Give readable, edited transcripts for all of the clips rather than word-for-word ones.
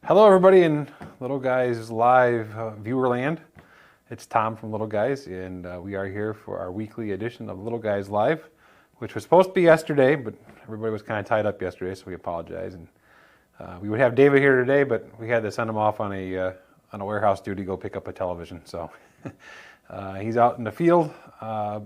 Hello, everybody in Little Guys Live viewer land. It's Tom from Little Guys, and we are here for our weekly edition of Little Guys Live, which was supposed to be yesterday, but everybody was kind of tied up yesterday, so we apologize. And we would have David here today, but we had to send him off on a warehouse duty to go pick up a television. So he's out in the field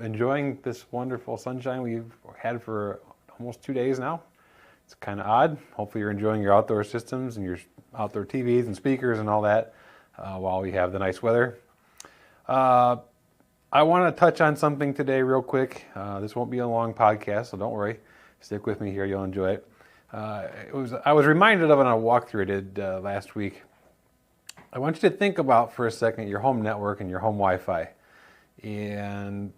enjoying this wonderful sunshine we've had for almost 2 days now. It's kind of odd. Hopefully you're enjoying your outdoor systems and your outdoor TVs and speakers and all that while we have the nice weather. I want to touch on something today real quick. This won't be a long podcast, so don't worry. Stick with me here. You'll enjoy it. I was reminded of it on a walkthrough I did last week. I want you to think about for a second your home network and your home Wi-Fi. And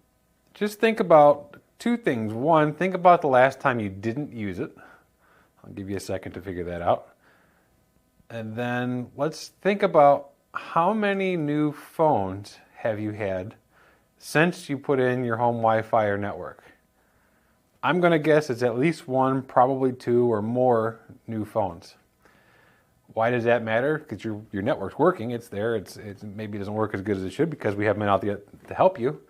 just think about two things. One, think about the last time you didn't use it. I'll give you a second to figure that out. And then let's think about how many new phones have you had since you put in your home Wi-Fi or network. I'm going to guess it's at least one, probably two or more new phones. Why does that matter? Because your network's working, it's there. It's maybe it doesn't work as good as it should because we haven't been out to help you.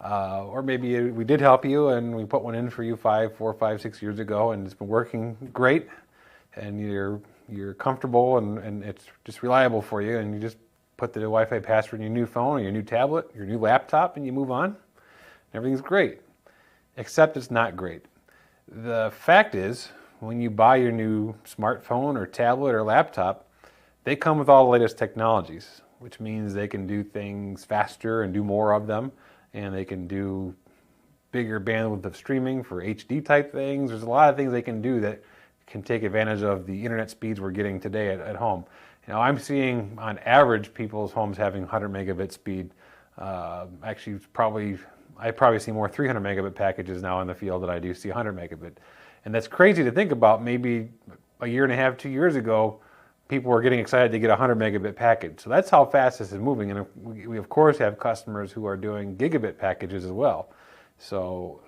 Or maybe we did help you and we put one in for you 4, 5, 6 years ago and it's been working great and you're comfortable and it's just reliable for you and you just put the Wi-Fi password in your new phone or your new tablet, your new laptop and you move on. Everything's great, except it's not great. The fact is, when you buy your new smartphone or tablet or laptop, they come with all the latest technologies, which means they can do things faster and do more of them. And they can do bigger bandwidth of streaming for HD type things. There's a lot of things they can do that can take advantage of the internet speeds we're getting today at home. Now I'm seeing on average people's homes having 100 megabit speed. Actually, I probably see more 300 megabit packages now in the field than I do see 100 megabit. And that's crazy to think about. Maybe a year and a half, 2 years ago, people were getting excited to get a 100 megabit package. So that's how fast this is moving. And we of course have customers who are doing gigabit packages as well. So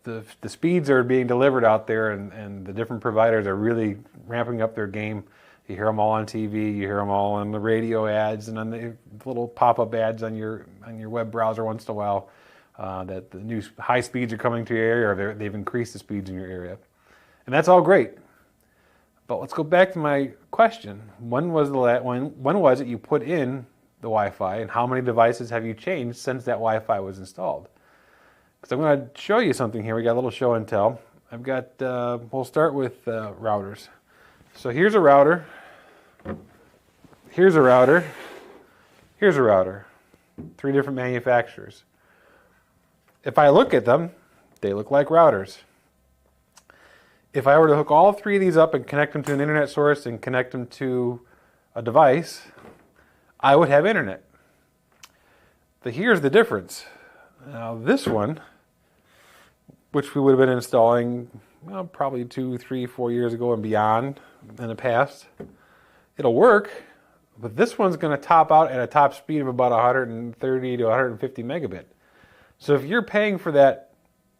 the speeds are being delivered out there and the different providers are really ramping up their game. You hear them all on TV, you hear them all on the radio ads and on the little pop-up ads on your web browser once in a while that the new high speeds are coming to your area or they've increased the speeds in your area. And that's all great. But let's go back to my question. When was it you put in the Wi-Fi and how many devices have you changed since that Wi-Fi was installed? Because I'm going to show you something here. We got a little show and tell. We'll start with routers. So here's a router. Here's a router. Here's a router. 3 different manufacturers. If I look at them, they look like routers. If I were to hook all 3 of these up and connect them to an internet source and connect them to a device, I would have internet. But here's the difference. Now this one, which we would have been installing probably 2, 3, 4 years ago and beyond in the past, it'll work, but this one's going to top out at a top speed of about 130 to 150 megabit. So if you're paying for that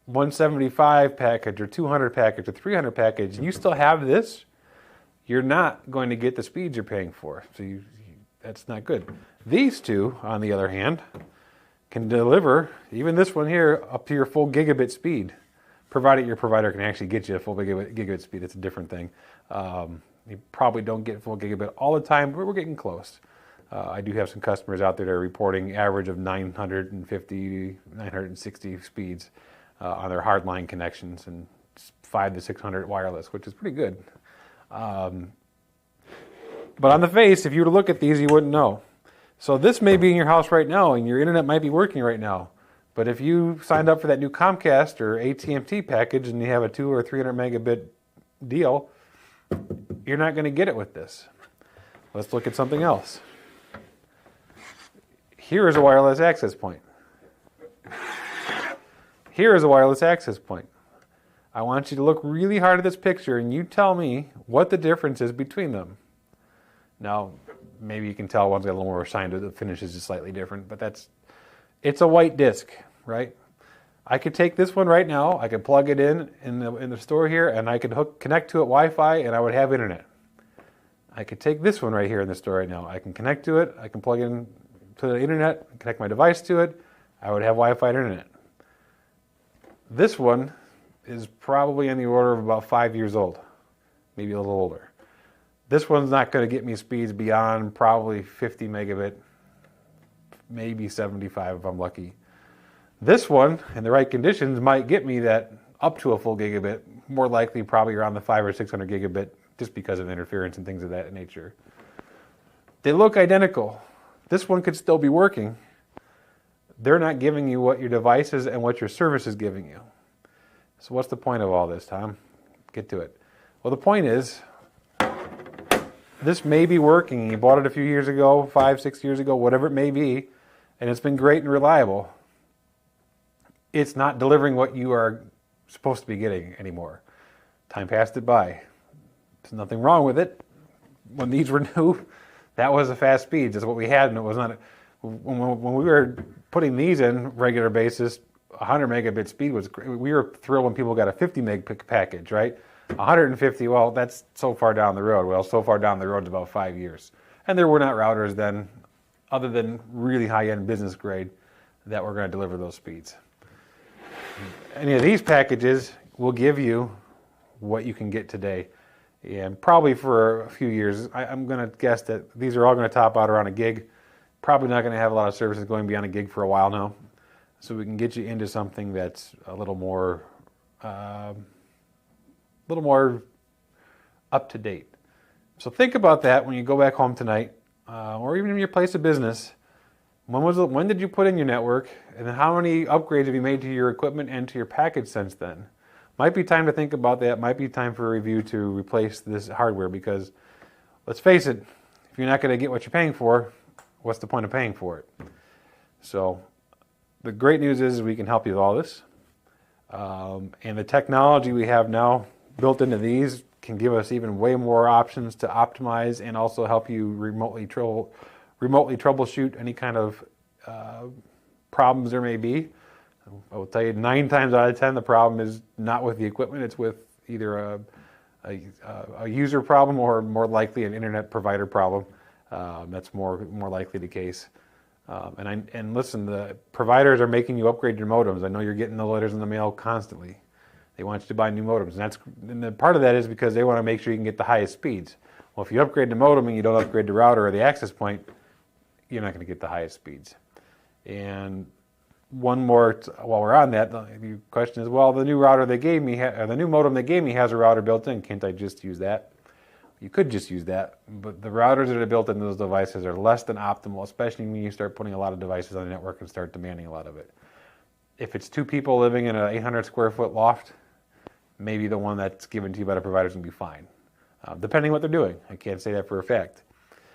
175 package or 200 package or 300 package and you still have this, you're not going to get the speeds you're paying for. So that's not good. These two, on the other hand, can deliver, even this one here, up to your full gigabit speed, provided your provider can actually get you a full gigabit speed. It's a different thing. You probably don't get full gigabit all the time, but we're getting close. I do have some customers out there that are reporting average of 950, 960 speeds on their hardline connections and 500 to 600 wireless, which is pretty good. But on the face, if you were to look at these, you wouldn't know. So this may be in your house right now and your internet might be working right now. But if you signed up for that new Comcast or AT&T package and you have a 200 or 300 megabit deal, you're not going to get it with this. Let's look at something else. Here is a wireless access point. Here is a wireless access point. I want you to look really hard at this picture and you tell me what the difference is between them. Now, maybe you can tell one's got a little more shine to it, the finish is just slightly different, but it's a white disc, right? I could take this one right now, I could plug it in the store here, and I could connect to it Wi-Fi, and I would have internet. I could take this one right here in the store right now. I can connect to it. I can plug in to the internet, connect my device to it. I would have Wi-Fi internet. This one is probably in the order of about 5 years old, maybe a little older. This one's not going to get me speeds beyond probably 50 megabit, maybe 75 if I'm lucky. This one, in the right conditions, might get me that up to a full gigabit, more likely probably around the 500 or 600 gigabit, just because of interference and things of that nature. They look identical. This one could still be working. They're not giving you what your device is and what your service is giving you. So what's the point of all this, Tom? Get to it. Well, the point is, this may be working. You bought it a few years ago, 5, 6 years ago, whatever it may be, and it's been great and reliable. It's not delivering what you are supposed to be getting anymore. Time passed it by. There's nothing wrong with it. When these were new, that was a fast speed. That's what we had, and it was not. When we were putting these in regular basis, 100 megabit speed was great. We were thrilled when people got a 50 meg package, right? 150, well, that's so far down the road. Well, so far down the road is about 5 years. And there were not routers then, other than really high-end business grade, that were going to deliver those speeds. Any of these packages will give you what you can get today. And probably for a few years, I'm going to guess that these are all going to top out around a gig. Probably not going to have a lot of services going beyond a gig for a while now. So we can get you into something that's a little more up to date. So think about that when you go back home tonight, or even in your place of business. When did you put in your network, and how many upgrades have you made to your equipment and to your package since then? Might be time to think about that. Might be time for a review to replace this hardware, because let's face it, if you're not going to get what you're paying for, what's the point of paying for it? So the great news is we can help you with all this. And the technology we have now built into these can give us even way more options to optimize and also help you remotely troubleshoot any kind of problems there may be. I will tell you 9 times out of 10 the problem is not with the equipment, it's with either a user problem or more likely an internet provider problem. That's more likely the case. And listen, the providers are making you upgrade your modems. I know you're getting the letters in the mail constantly. They want you to buy new modems, and part of that is because they want to make sure you can get the highest speeds. Well, if you upgrade the modem and you don't upgrade the router or the access point, you're not going to get the highest speeds. And one more, while we're on that, the question is, well, the new router they gave me, or the new modem they gave me has a router built in. Can't I just use that? You could just use that, but the routers that are built into those devices are less than optimal, especially when you start putting a lot of devices on the network and start demanding a lot of it. If it's 2 people living in an 800 square foot loft, maybe the one that's given to you by the provider is going to be fine, depending what they're doing. I can't say that for a fact.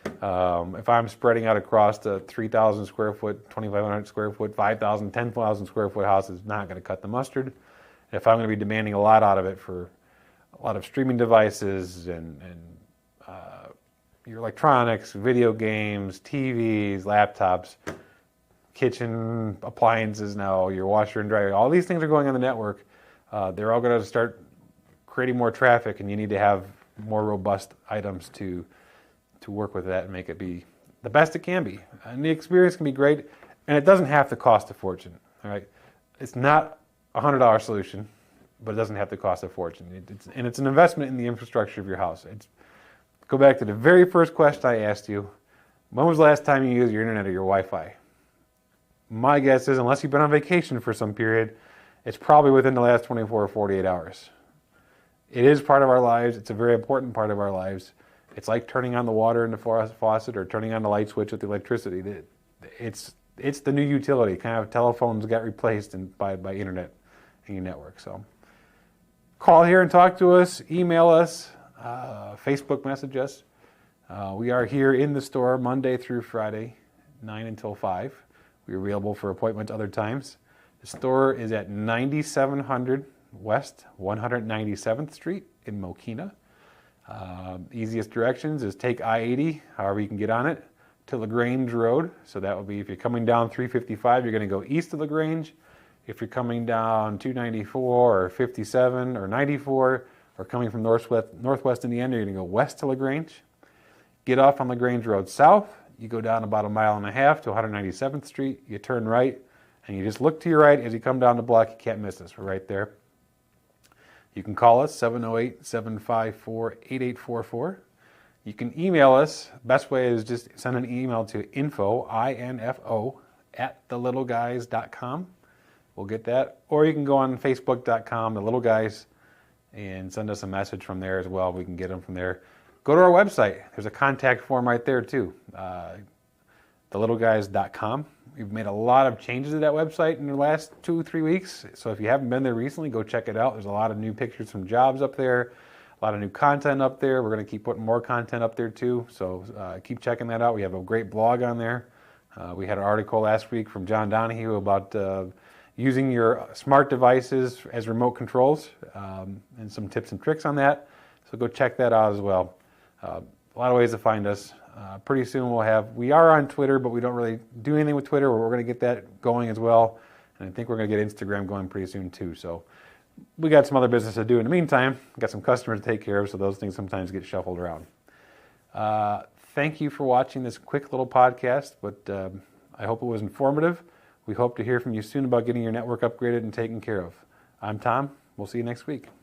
If I'm spreading out across the 3,000 square foot, 2,500 square foot, 5,000, 10,000 square foot house, it's not going to cut the mustard. If I'm going to be demanding a lot out of it for a lot of streaming devices and your electronics, video games, TVs, laptops, kitchen appliances now, your washer and dryer, all these things are going on the network. They're all going to start creating more traffic, and you need to have more robust items to work with that and make it be the best it can be. And the experience can be great, and it doesn't have to cost a fortune. All right, it's not a $100 solution, but it doesn't have to cost a fortune. It's an investment in the infrastructure of your house. Go back to the very first question I asked you. When was the last time you used your internet or your Wi-Fi? My guess is, unless you've been on vacation for some period, it's probably within the last 24 or 48 hours. It is part of our lives. It's a very important part of our lives. It's like turning on the water in the faucet or turning on the light switch with the electricity. It's the new utility. Kind of telephones got replaced by internet and your network. So call here and talk to us. Email us. Facebook message us. We are here in the store Monday through Friday, 9 until 5. We're available for appointments other times. The store is at 9700 West 197th Street in Mokina. Easiest directions is take I-80, however you can get on it, to LaGrange Road. So that will be, if you're coming down 355, you're going to go east of LaGrange. If you're coming down 294 or 57 or 94, or coming from northwest Indiana, you're going to go west to LaGrange. get off on LaGrange Road South. You go down about 1.5 miles to 197th Street. You turn right, and you just look to your right as you come down the block. You can't miss us. We're right there. You can call us, 708-754-8844. You can email us. Best way is just send an email to info, I-N-F-O, @thelittleguys.com. We'll get that. Or you can go on facebook.com, The Little Guys, and send us a message from there as well. We can get them from there. Go to our website. There's a contact form right there too, thelittleguys.com. We've made a lot of changes to that website in the last 2-3 weeks. So if you haven't been there recently, go check it out. There's a lot of new pictures from jobs up there, a lot of new content up there. We're going to keep putting more content up there too. So keep checking that out. We have a great blog on there. We had an article last week from John Donahue about using your smart devices as remote controls, and some tips and tricks on that. So go check that out as well. A lot of ways to find us. Pretty soon we are on Twitter, but we don't really do anything with Twitter. We're going to get that going as well. And I think we're going to get Instagram going pretty soon too. So we got some other business to do in the meantime. We've got some customers to take care of, so those things sometimes get shuffled around. Thank you for watching this quick little podcast, but I hope it was informative. We hope to hear from you soon about getting your network upgraded and taken care of. I'm Tom. We'll see you next week.